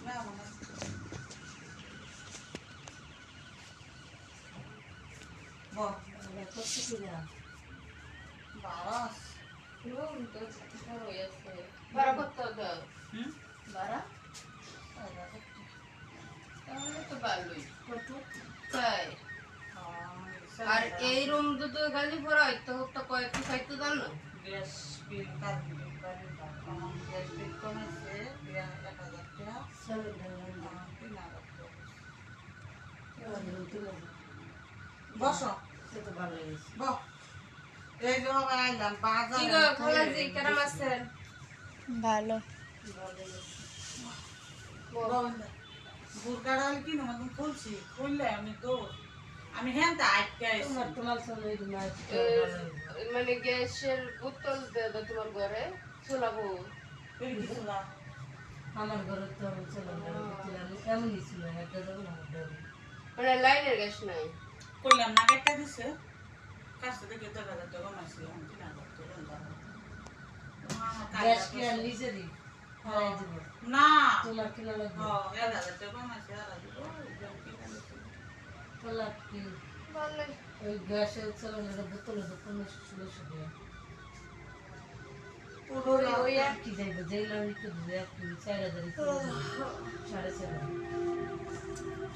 না মানে বল করতেছি না বাস তো চিকিৎসা হয়েছে ভাড়া করতে দাও ভাড়া তাহলে তো ভালোই কত তাই আর এই রুম তো গালি ভরা হইতে হতো কয়েকটি খাইতে দাও না গ্যাস বিল কাজ বিল আমার গ্যাস বিল কমেছে 1000 টাকা চলো বসো তো ভালো হয়েছে বস এই যে হবে আইলাম বাজার কি গো খালাজি কেমন আছেন ভালো বুরকাড়াল কি না তুমি খুলছি খুললে আমি তো আমি হ্যাঁ তা আটকে আইছি তোমার চলে মানে গ্যাসের বোতল দে দাও তোমার ঘরে চলাবো এই কিছু না আমার ঘরে তো চলাবো এমনই ছিল একটা দেবো না মানে লাইনের গ্যাস নাই কইলাম না কেটে দিছে কাছে থেকে 10,000 টাকা মাসি আমি কিনা করতে গ্যাস কি আর নিচে দি হারাই দিব না তোমার কিনা লাগবে হ্যাঁ 1000 টাকা মাসি আর দিব তোলা কি ভালো ওই গ্যাসের চালানোর বোতলে তো 1500 টাকা ওই আর কি যাইবে যেগুলো আমি তো 4000 সাড়ে 4